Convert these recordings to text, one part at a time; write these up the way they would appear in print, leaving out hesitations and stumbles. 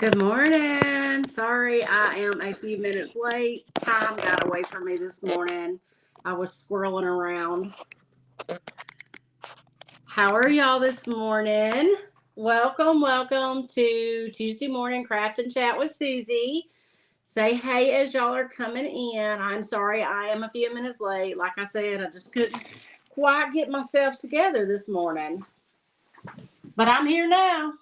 Good morning. Sorry, I am a few minutes late. Time got away from me this morning. I was squirreling around. How are y'all this morning? Welcome to Tuesday Morning Craft and Chat with Susie. Say hey as y'all are coming in. I'm sorry I am a few minutes late. Like I said, I just couldn't quite get myself together this morning. But I'm here now.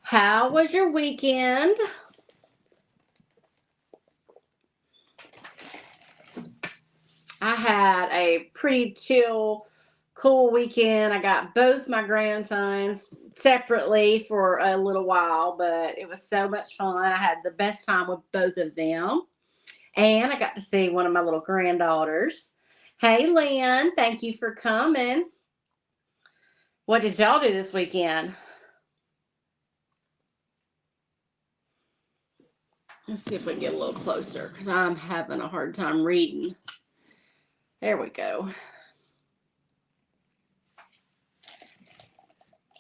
How was your weekend? I had a pretty chill, cool weekend. I got both my grandsons separately for a little while, but it was so much fun. I had the best time with both of them. And I got to see one of my little granddaughters. Hey, Lynn, thank you for coming. What did y'all do this weekend? Let's see if we can get a little closer because I'm having a hard time reading. There we go.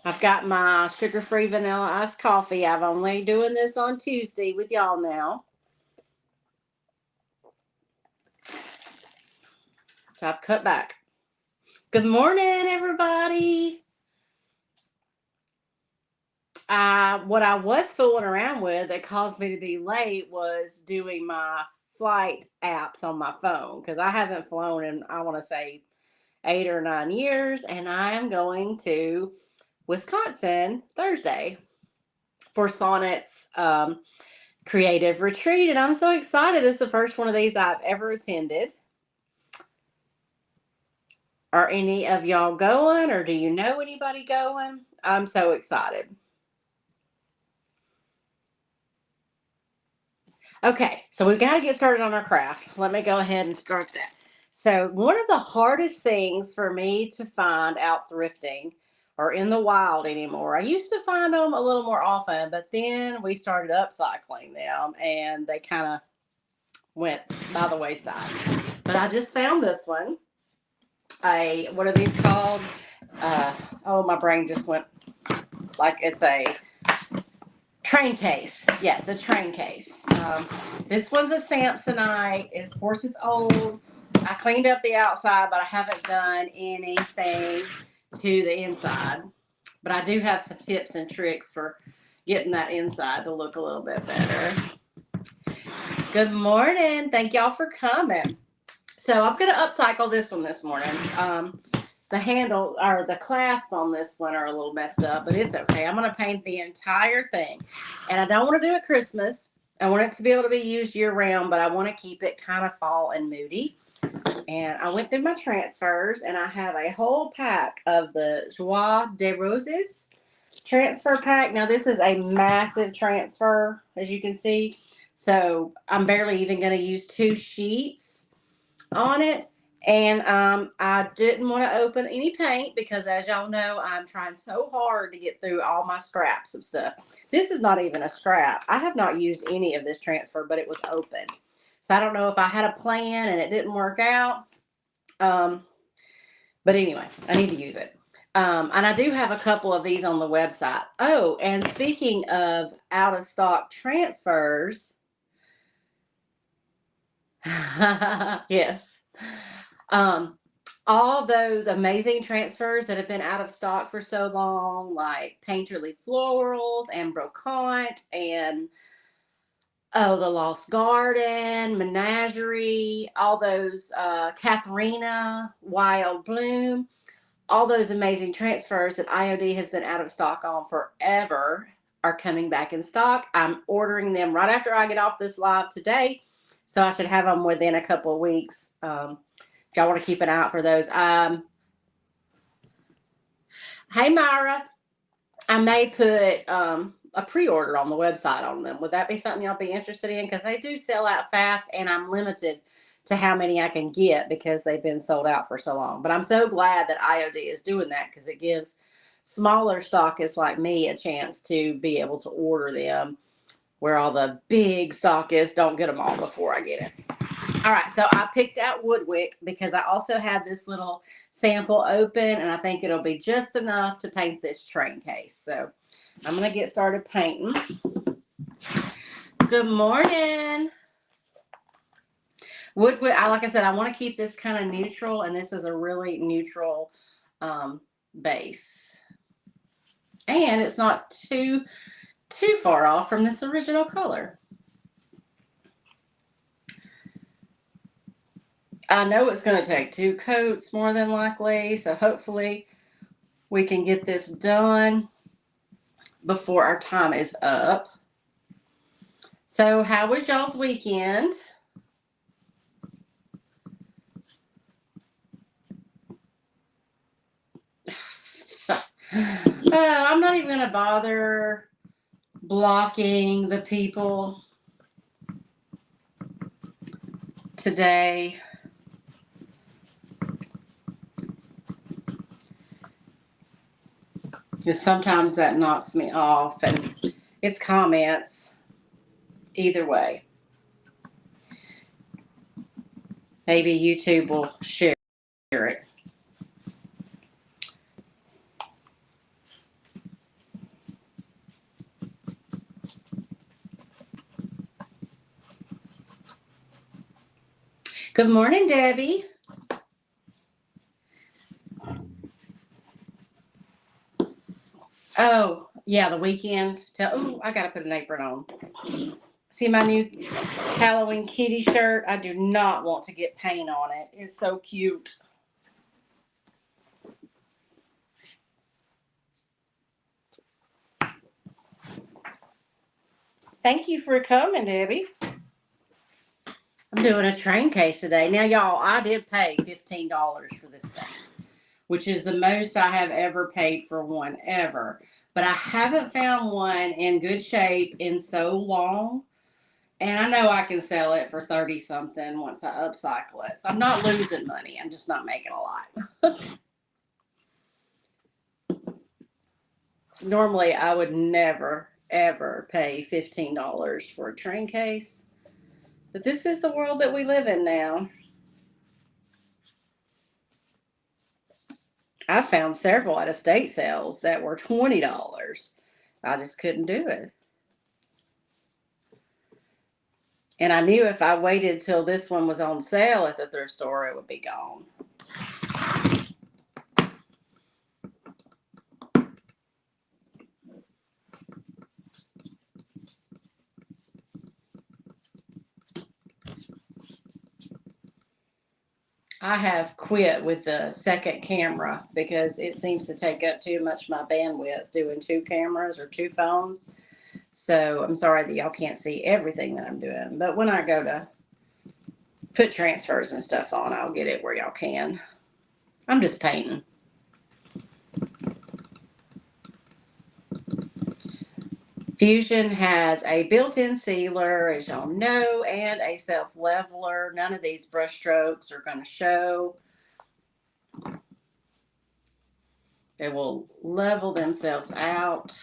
I've got my sugar-free vanilla iced coffee. I'm only doing this on Tuesday with y'all now. So I've cut back. Good morning, everybody. What I was fooling around with that caused me to be late was doing my flight apps on my phone because I haven't flown in, I want to say, 8 or 9 years, and I am going to Wisconsin Thursday for Sonnet's creative retreat, and I'm so excited. This is the first one of these I've ever attended. Are any of y'all going, or do you know anybody going? I'm so excited. Okay, so we've got to get started on our craft. Let me go ahead and start that. So one of the hardest things for me to find out thrifting or in the wild anymore, I used to find them a little more often, but then we started upcycling them and they kind of went by the wayside. But I just found this one. What are these called? Oh, my brain just went like it's a train case. Yes, a train case. This one's a Samsonite. Of course, it's old. I cleaned up the outside, but I haven't done anything to the inside. But I do have some tips and tricks for getting that inside to look a little bit better. Good morning. Thank y'all for coming. So I'm going to upcycle this one this morning. The handle or the clasp on this one are a little messed up, but it's okay. I'm going to paint the entire thing. And I don't want to do it Christmas. I want it to be able to be used year round, but I want to keep it kind of fall and moody. And I went through my transfers, and I have a whole pack of the Joie de Roses transfer pack. Now, this is a massive transfer, as you can see. So I'm barely even going to use 2 sheets on it. And I didn't want to open any paint because, as y'all know, I'm trying so hard to get through all my scraps of stuff. This is not even a scrap. I have not used any of this transfer, but it was open. So I don't know if I had a plan and it didn't work out. But anyway, I need to use it. And I do have a couple of these on the website. Oh, and speaking of out of stock transfers, yes. All those amazing transfers that have been out of stock for so long, like Painterly Florals and Brocante and The Lost Garden, Menagerie, all those Katharina, Wild Bloom, all those amazing transfers that IOD has been out of stock on forever are coming back in stock. I'm ordering them right after I get off this live today, so I should have them within a couple of weeks. If y'all want to keep an eye out for those. Hey, Myra, I may put a pre-order on the website on them. Would that be something y'all be interested in? Because they do sell out fast, and I'm limited to how many I can get because they've been sold out for so long. But I'm so glad that IOD is doing that because it gives smaller stockists like me a chance to be able to order them where all the big stockists don't get them all before I get it. All right, so I picked out Woodwick because I also had this little sample open, and I think it'll be just enough to paint this train case. So I'm going to get started painting. Good morning. Woodwick, like I said, I want to keep this kind of neutral, and this is a really neutral base. And it's not too far off from this original color. I know it's going to take 2 coats more than likely, so hopefully we can get this done before our time is up. So how was y'all's weekend? I'm not even going to bother blocking the people today. Because sometimes that knocks me off, and it's comments either way. Maybe YouTube will share it. Good morning, Debbie. Oh, yeah, the weekend. Oh, I got to put an apron on. See my new Halloween kitty shirt? I do not want to get paint on it. It's so cute. Thank you for coming, Debbie. I'm doing a train case today. Now, y'all, I did pay $15 for this thing, which is the most I have ever paid for one ever. But I haven't found one in good shape in so long. And I know I can sell it for 30 something once I upcycle it. So I'm not losing money. I'm just not making a lot. Normally, I would never, ever pay $15 for a train case. But this is the world that we live in now. I found several at estate sales that were $20. I just couldn't do it. And I knew if I waited till this one was on sale at the thrift store, it would be gone. I have quit with the second camera because it seems to take up too much of my bandwidth doing 2 cameras or 2 phones. So I'm sorry that y'all can't see everything that I'm doing. But when I go to put transfers and stuff on, I'll get it where y'all can. I'm just painting. Fusion has a built-in sealer, as y'all know, and a self-leveler. None of these brush strokes are going to show. They will level themselves out.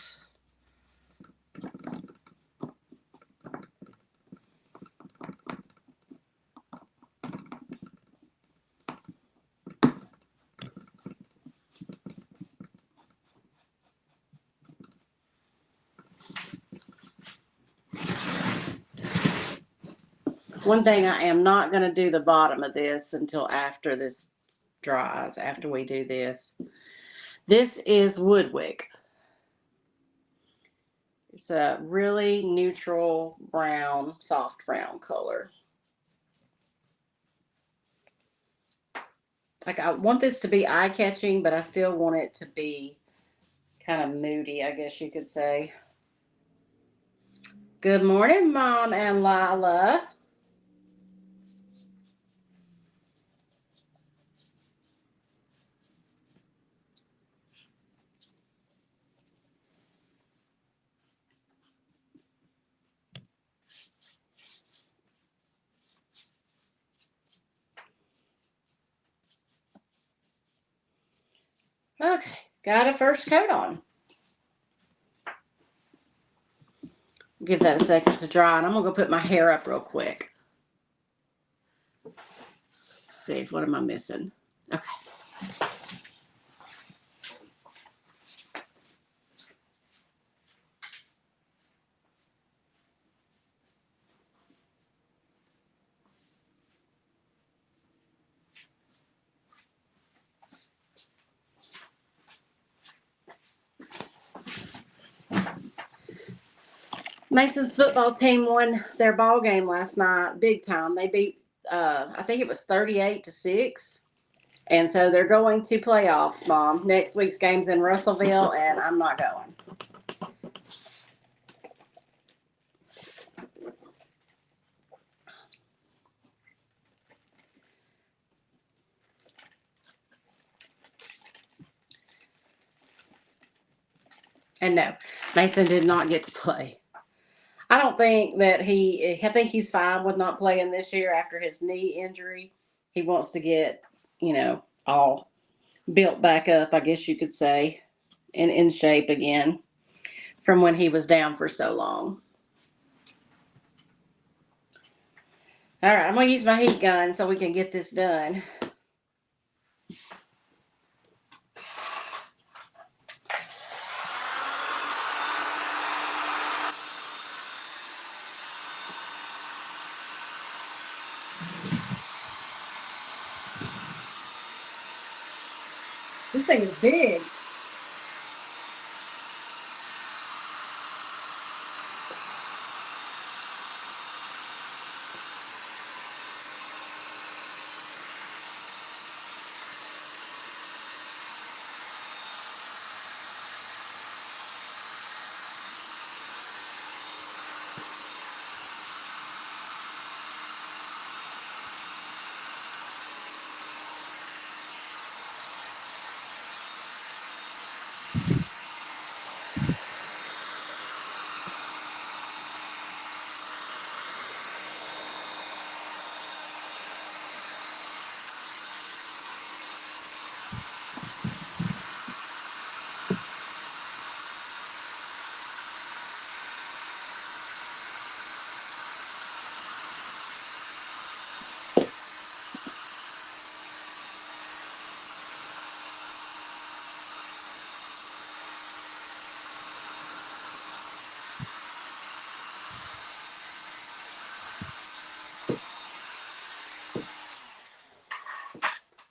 One thing I am not going to do the bottom of this until after this dries, after we do this. This is Woodwick. It's a really neutral brown, soft brown color. Like, I want this to be eye-catching, but I still want it to be kind of moody, I guess you could say. Good morning, Mom and Lila. Okay, got a first coat on. Give that a second to dry, and I'm going to go put my hair up real quick. see. What am I missing? Okay. Mason's football team won their ball game last night, big time. They beat, I think it was 38-6. And so they're going to playoffs, Mom. Next week's game's in Russellville, and I'm not going. And no, Mason did not get to play. I don't think that I think he's fine with not playing this year after his knee injury. He wants to get, all built back up, I guess you could say, and in shape again from when he was down for so long. All right, I'm going to use my heat gun so we can get this done. This thing is big.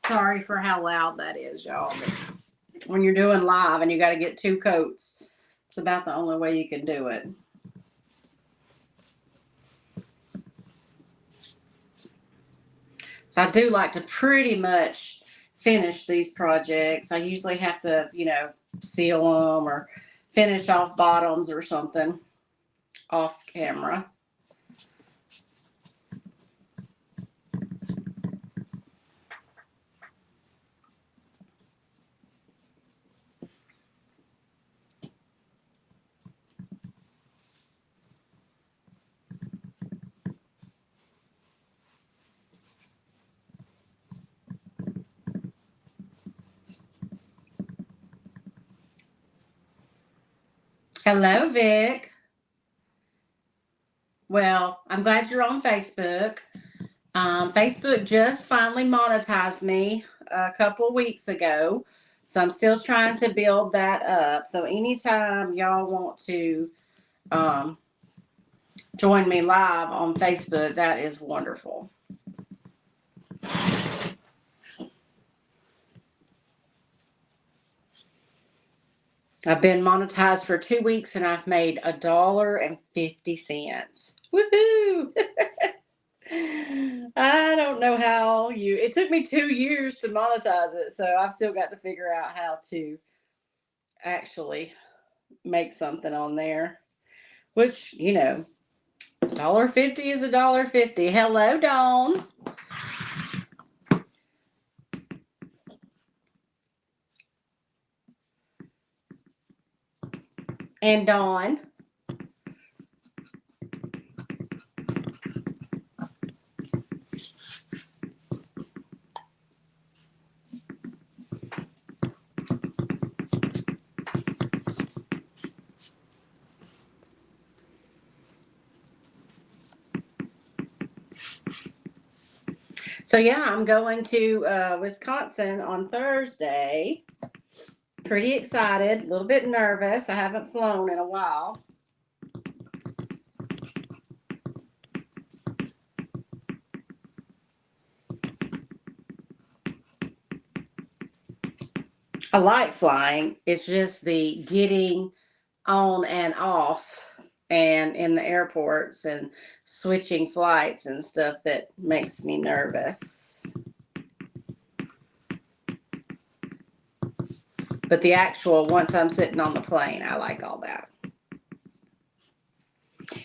Sorry for how loud that is, y'all. When you're doing live and you got to get 2 coats, it's about the only way you can do it. So I do like to pretty much finish these projects. I usually have to, seal them or finish off bottoms or something off camera. Hello, Vic. Well, I'm glad you're on Facebook. Facebook just finally monetized me a couple weeks ago. So I'm still trying to build that up. So anytime y'all want to join me live on Facebook, that is wonderful. I've been monetized for 2 weeks and I've made $1.50. Woohoo! I don't know how it took me 2 years to monetize it, so I've still got to figure out how to actually make something on there. Which, $1.50 is $1.50. Hello, Dawn. And Dawn. So yeah, I'm going to Wisconsin on Thursday. Pretty excited, a little bit nervous. I haven't flown in a while. I like flying. It's just the getting on and off and in the airports and switching flights and stuff that makes me nervous. But the actual, once I'm sitting on the plane, I like all that.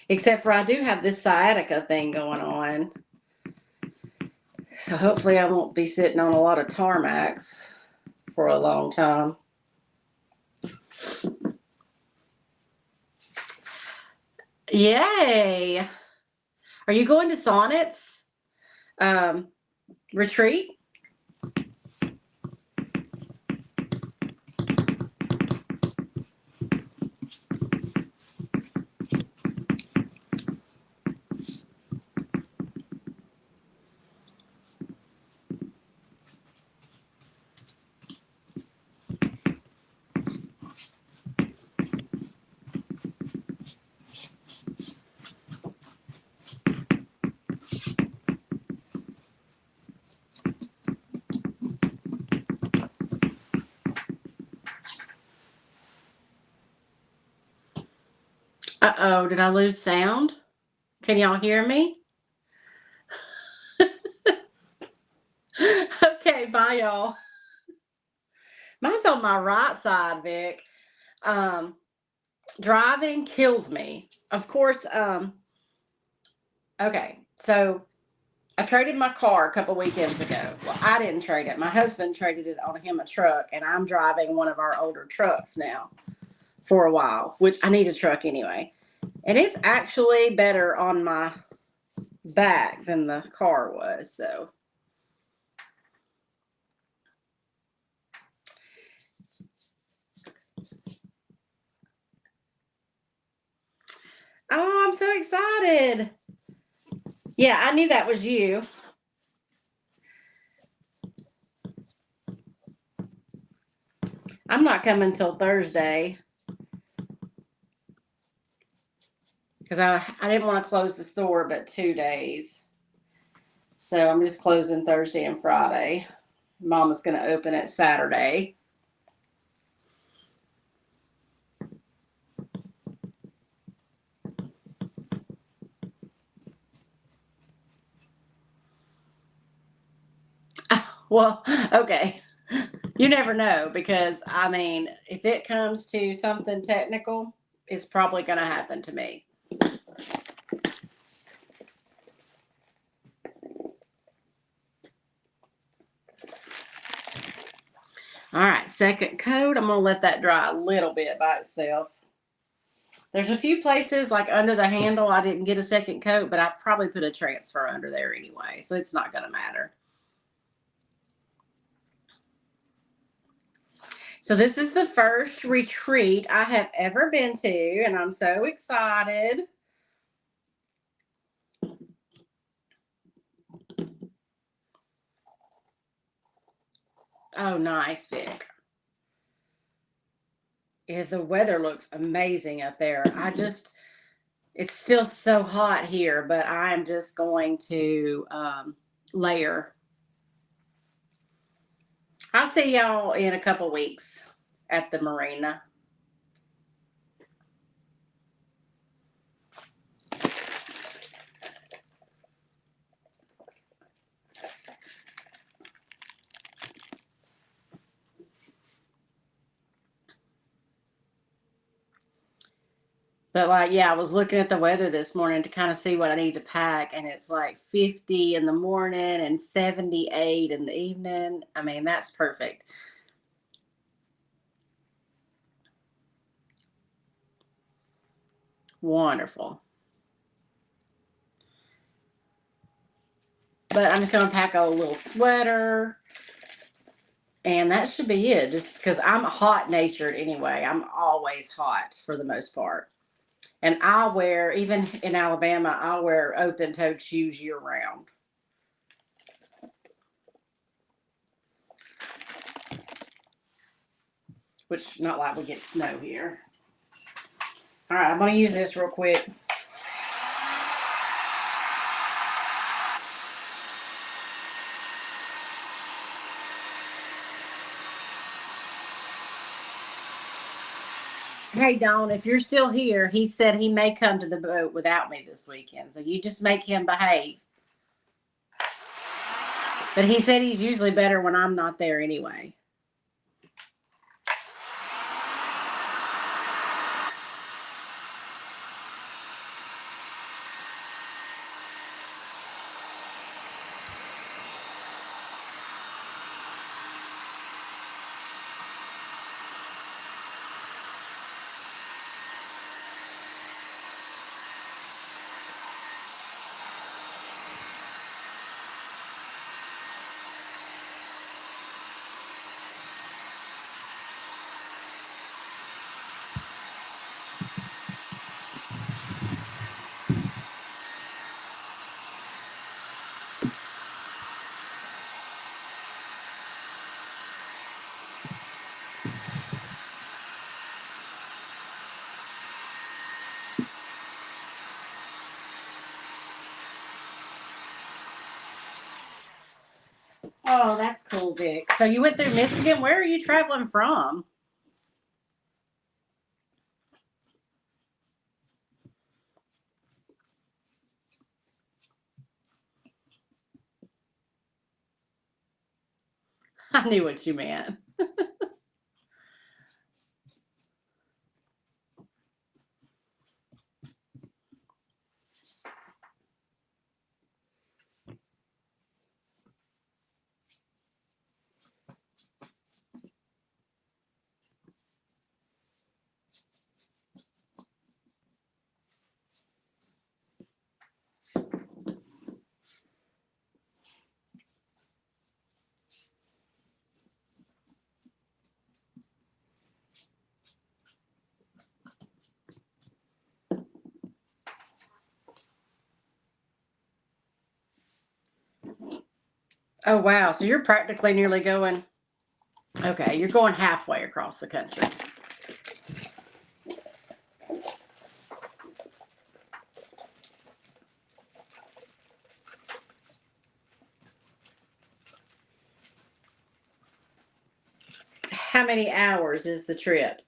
Except for I do have this sciatica thing going on. So hopefully I won't be sitting on a lot of tarmacs for a long time. Yay! Are you going to Sonnet's retreat? Uh-oh, did I lose sound? Can y'all hear me? Okay, bye y'all. Mine's on my right side, Vic. Driving kills me. Of course, okay, so I traded my car a couple weekends ago. Well, I didn't trade it. My husband traded it on him a truck, and I'm driving one of our older trucks now for a while, which I need a truck anyway. And it's actually better on my back than the car was, so. Oh, I'm so excited. Yeah, I knew that was you. I'm not coming till Thursday because I didn't want to close the store but 2 days. So I'm just closing Thursday and Friday. Mama's going to open it Saturday. Well, okay. You never know because, I mean, if it comes to something technical, it's probably going to happen to me. All right, second coat. I'm going to let that dry a little bit by itself. There's a few places like under the handle I didn't get a second coat, but I probably put a transfer under there anyway, so it's not going to matter. So this is the first retreat I have ever been to, and I'm so excited. Oh, nice, Vic. Yeah, the weather looks amazing up there. It's still so hot here, but I'm just going to layer. I'll see y'all in a couple weeks at the marina. But like, yeah, I was looking at the weather this morning to kind of see what I need to pack, and it's like 50 in the morning and 78 in the evening. I mean, that's perfect. Wonderful. But I'm just going to pack a little sweater, and that should be it. Just because I'm hot natured anyway. I'm always hot for the most part. And I'll wear, even in Alabama, I'll wear open toed shoes year round. which not like we get snow here. All right, I'm going to use this real quick. Hey, Dawn, if you're still here, he said he may come to the boat without me this weekend. So you just make him behave. But he said he's usually better when I'm not there anyway. Oh, that's cool, Vic. So you went through Michigan. Where are you traveling from? I knew what you meant. Oh, wow. So you're practically nearly going. Okay, you're going halfway across the country. How many hours is the trip?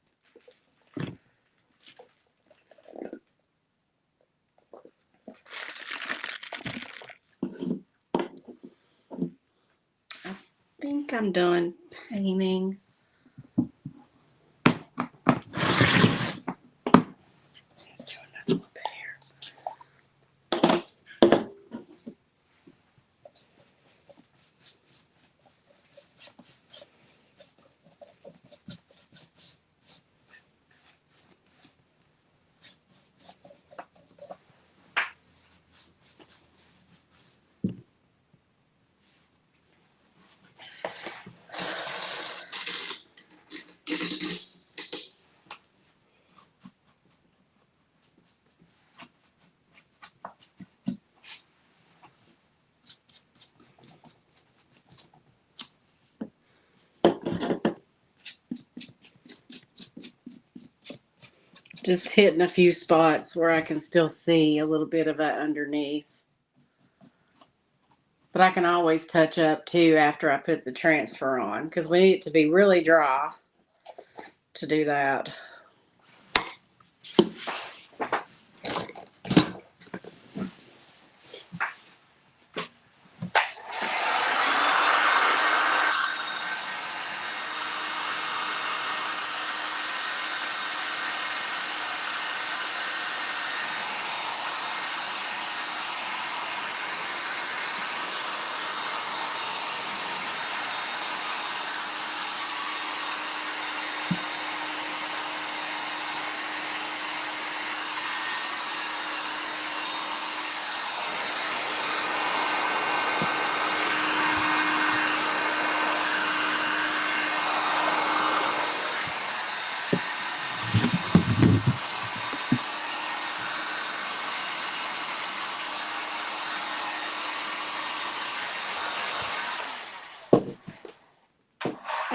I think I'm done painting. Let's do another one there. Just hitting a few spots where I can still see a little bit of it underneath. But I can always touch up too after I put the transfer on because we need it to be really dry to do that.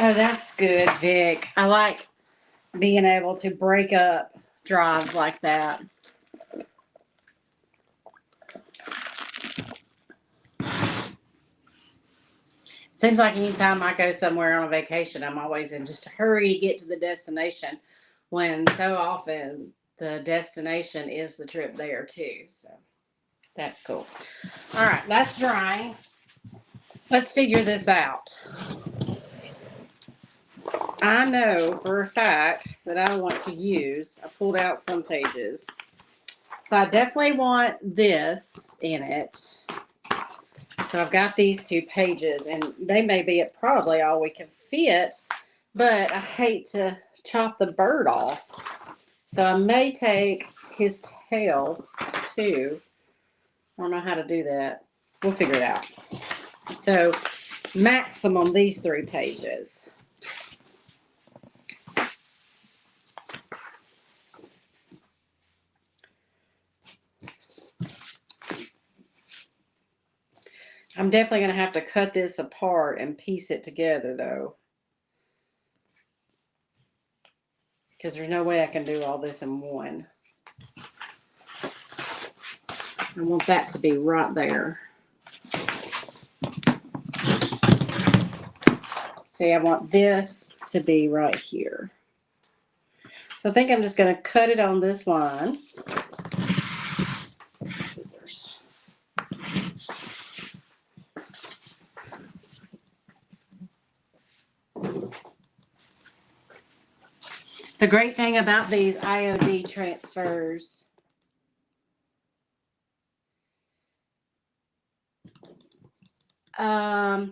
Oh, that's good, Vic. I like being able to break up drives like that. Seems like anytime I go somewhere on a vacation, I'm always in just a hurry to get to the destination, when so often the destination is the trip there too. So that's cool. All right, that's drying. Let's figure this out. I know for a fact that I want to use, I pulled out some pages. So I definitely want this in it. So I've got these 2 pages, and they may be probably all we can fit, but I hate to chop the bird off. So I may take his tail too. I don't know how to do that. We'll figure it out. So maximum these 3 pages. I'm definitely going to have to cut this apart and piece it together though, because there's no way I can do all this in one. I want that to be right there. See, I want this to be right here. So I think I'm just going to cut it on this line. Scissors. The great thing about these IOD transfers, no,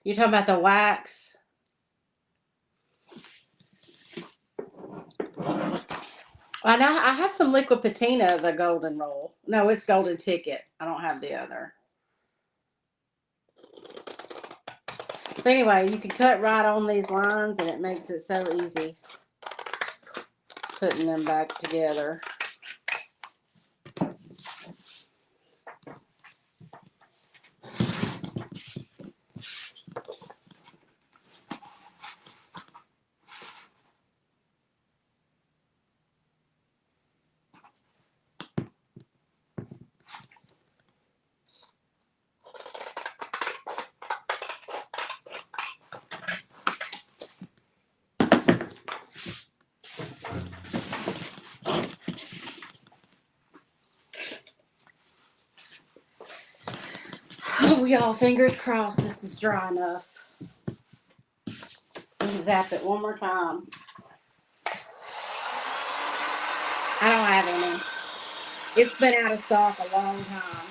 you're talking about the wax. I know I have some liquid patina, the golden roll. No, it's golden ticket. I don't have the other. So anyway, you can cut right on these lines, and it makes it so easy putting them back together. Oh, y'all, fingers crossed this is dry enough. Let me zap it one more time. I don't have any. It's been out of stock a long time.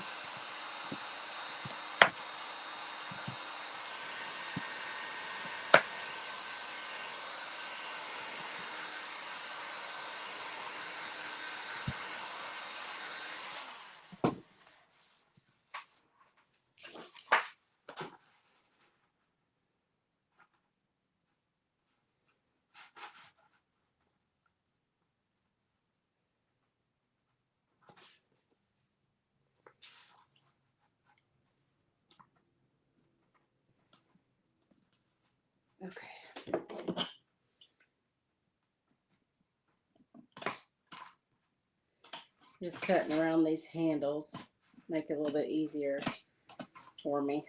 Okay. Just cutting around these handles, make it a little bit easier for me.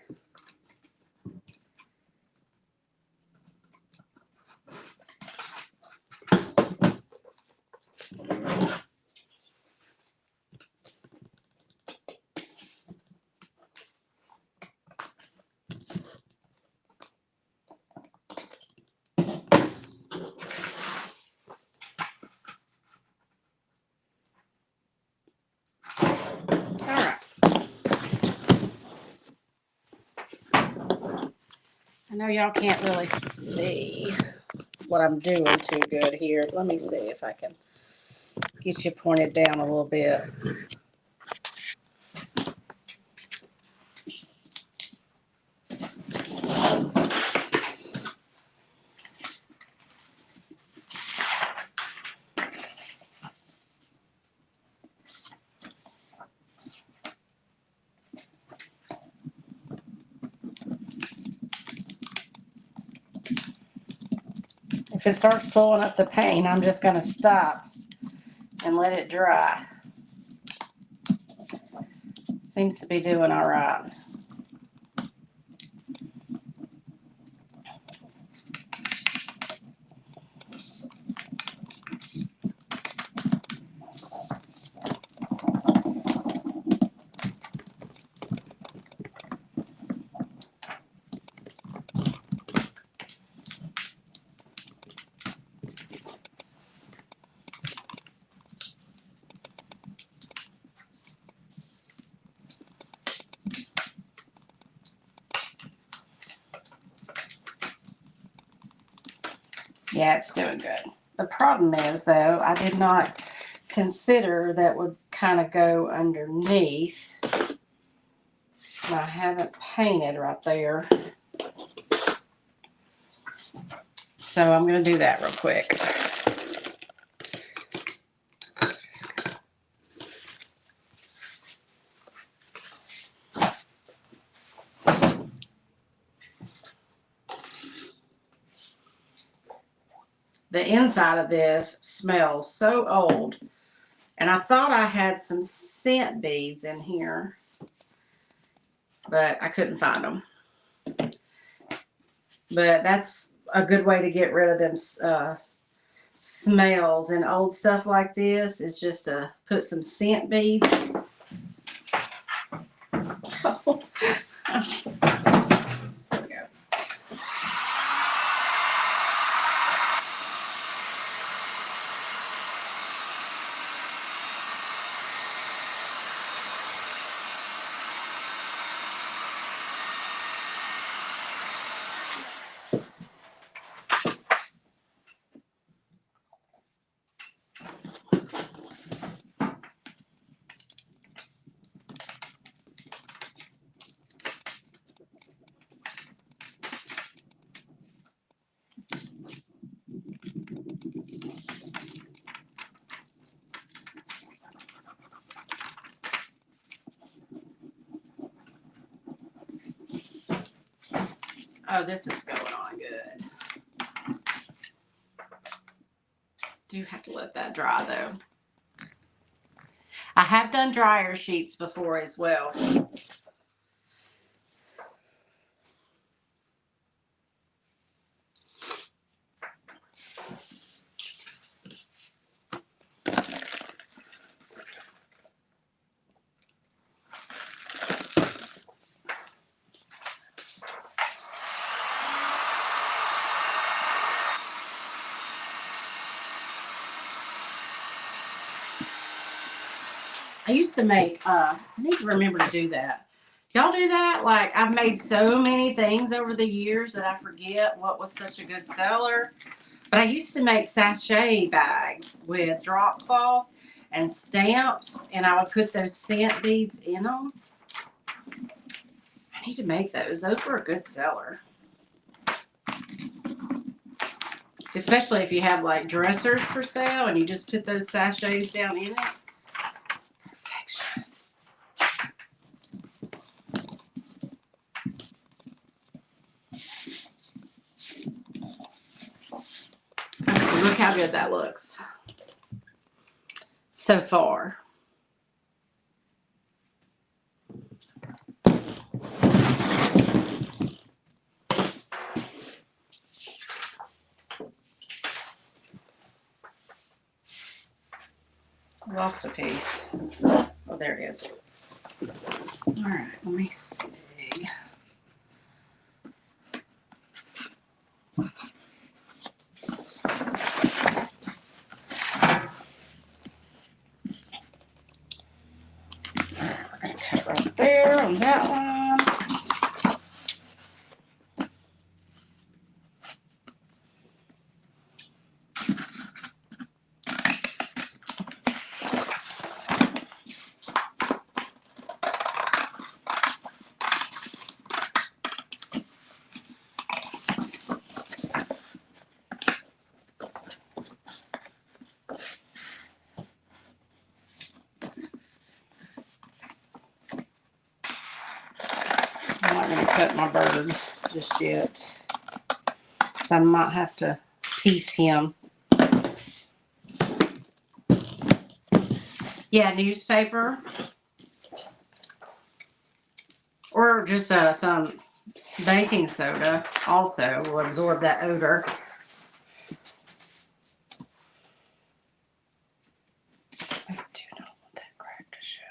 I know y'all can't really see what I'm doing too good here. Let me see if I can get you pointed down a little bit. If it starts pulling up the paint, I'm just going to stop and let it dry. Seems to be doing all right. Yeah, it's doing good. The problem is, though, I did not consider that would kind of go underneath. And I haven't painted right there. So I'm going to do that real quick. The inside of this smells so old. And I thought I had some scent beads in here, but I couldn't find them. But that's a good way to get rid of them smells and old stuff like this, is just to put some scent beads. Oh, there we go. Oh, this is going on good. Do have to let that dry though. I have done dryer sheets before as well. I used to make, I need to remember to do that. Y'all do that? Like, I've made so many things over the years that I forget what was such a good seller. But I used to make sachet bags with drop cloth and stamps, and I would put those scent beads in them. I need to make those. Those were a good seller. Especially if you have like dressers for sale and you just put those sachets down in it. Perfection. Look how good that looks so far. I lost a piece. Oh, there it is. All right, let me see. We're going to cut right there on that one. I'm not going to cut my bird just yet. So I might have to piece hem. Yeah, newspaper. Or just some baking soda also will absorb that odor. I do not want that crack to show.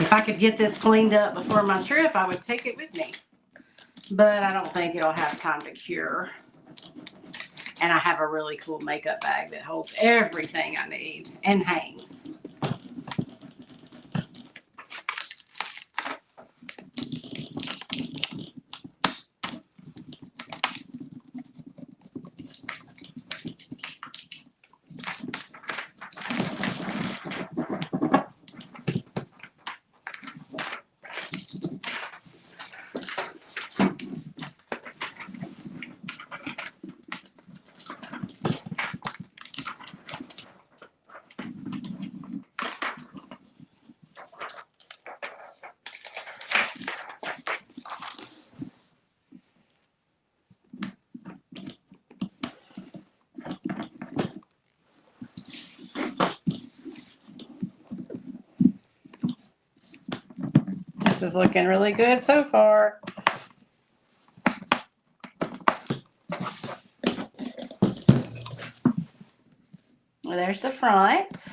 If I could get this cleaned up before my trip, I would take it with me. But I don't think it'll have time to cure. And I have a really cool makeup bag that holds everything I need and hangs. This is looking really good so far. There's the front.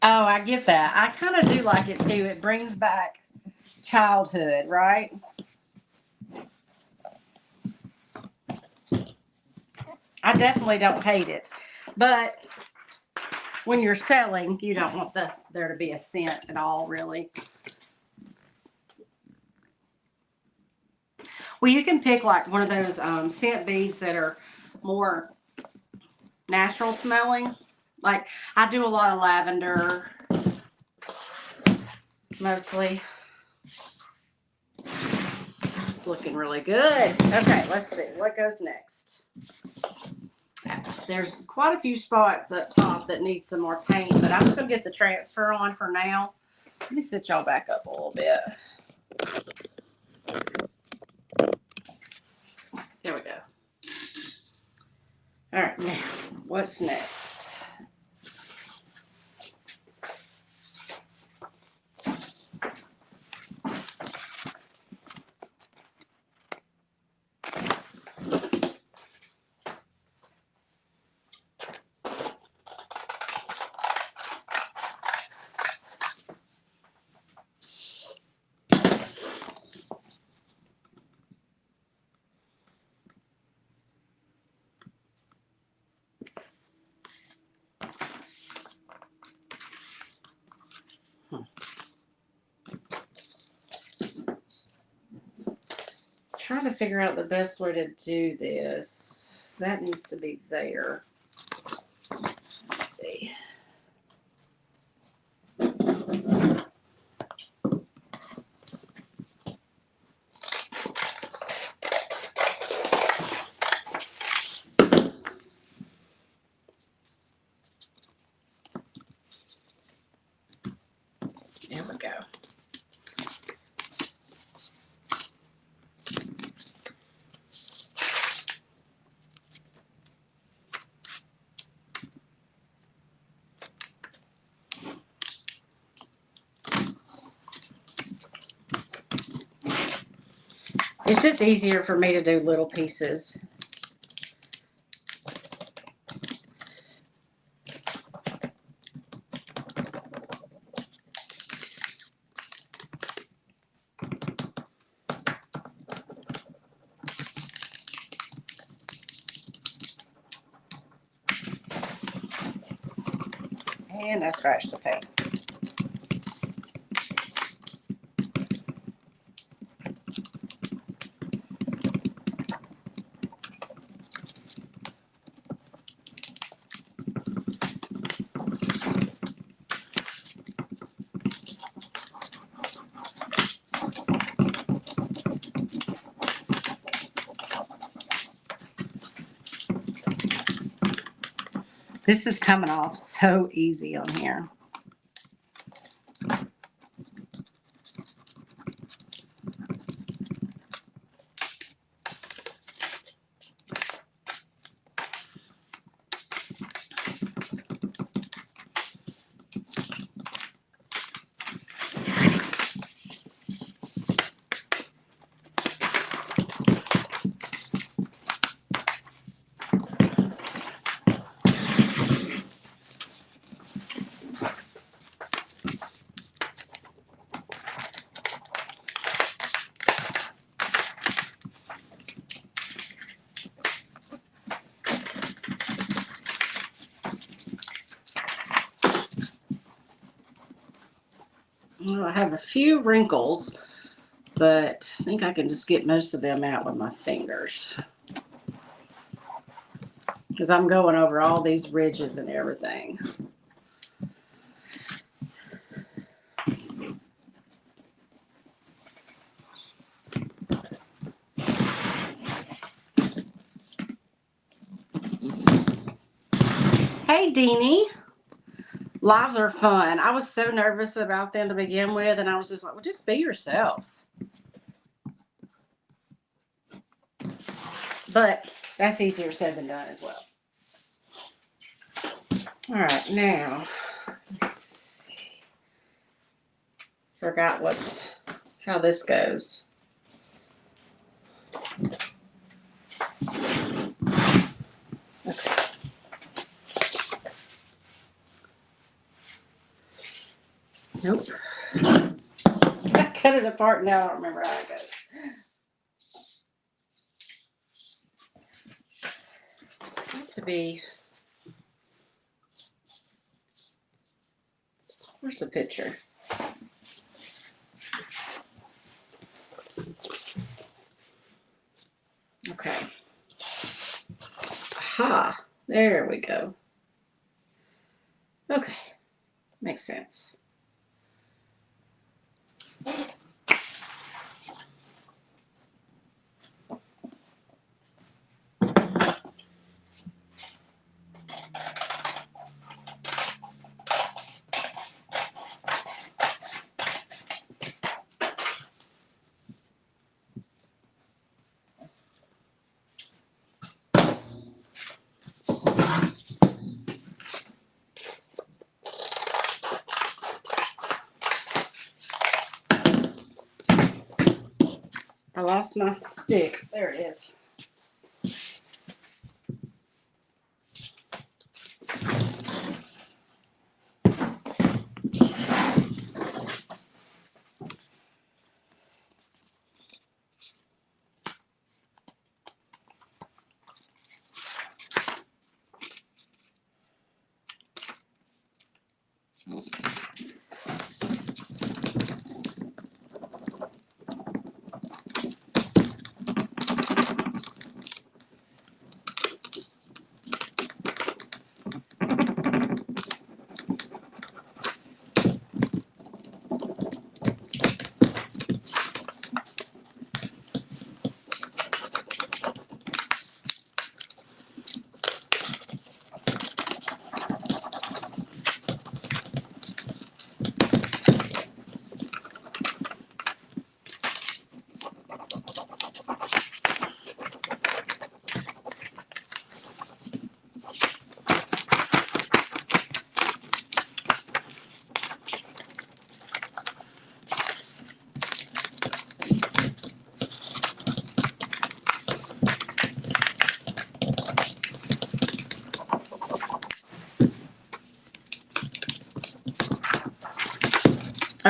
Oh, I get that. I kind of do like it too. It brings back childhood, right? I definitely don't hate it. But when you're selling, you don't want there to be a scent at all, really. Well, you can pick like one of those scent beads that are more natural smelling. Like I do a lot of lavender, mostly. It's looking really good. Okay, let's see what goes next. There's quite a few spots up top that need some more paint, but I'm just gonna get the transfer on for now. Let me sit y'all back up a little bit. There we go. All right, now what's next? Trying to figure out the best way to do this. That needs to be there. Let's see. There we go. It's just easier for me to do little pieces. And I scratched the paint. This is coming off so easy on here. Well, I have a few wrinkles, but I think I can just get most of them out with my fingers. Because I'm going over all these ridges and everything. Hey, Deanie. Lives are fun. I was so nervous about them to begin with, and I was just like, well, just be yourself. But that's easier said than done as well. All right, now, let's see. Forgot how this goes. Okay. Nope. I cut it apart now. I don't remember how it goes. Got to be. Where's the picture? Okay. Aha. There we go. Okay. Makes sense. I lost my stick. There it is.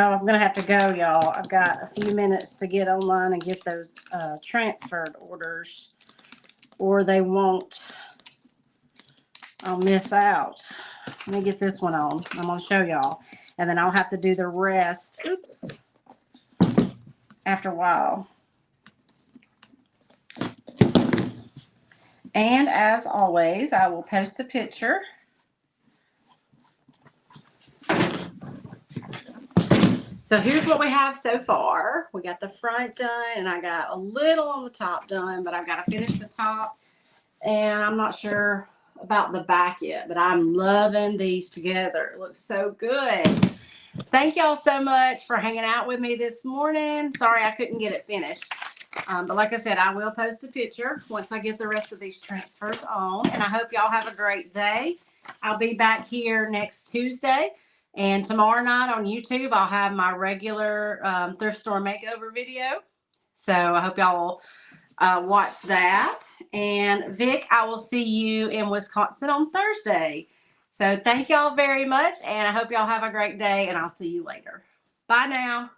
I'm going to have to go, y'all. I've got a few minutes to get online and get those transferred orders, or they won't. I'll miss out. Let me get this one on. I'm going to show y'all. And then I'll have to do the rest. Oops. After a while. And as always, I will post a picture. So here's what we have so far. We got the front done, and I got a little on the top done, but I've got to finish the top. And I'm not sure about the back yet, but I'm loving these together. It looks so good. Thank y'all so much for hanging out with me this morning. Sorry I couldn't get it finished. But like I said, I will post a picture once I get the rest of these transfers on. And I hope y'all have a great day. I'll be back here next Tuesday. And tomorrow night on YouTube, I'll have my regular thrift store makeover video. So I hope y'all will watch that. And Vic, I will see you in Wisconsin on Thursday. So thank y'all very much. And I hope y'all have a great day. And I'll see you later. Bye now.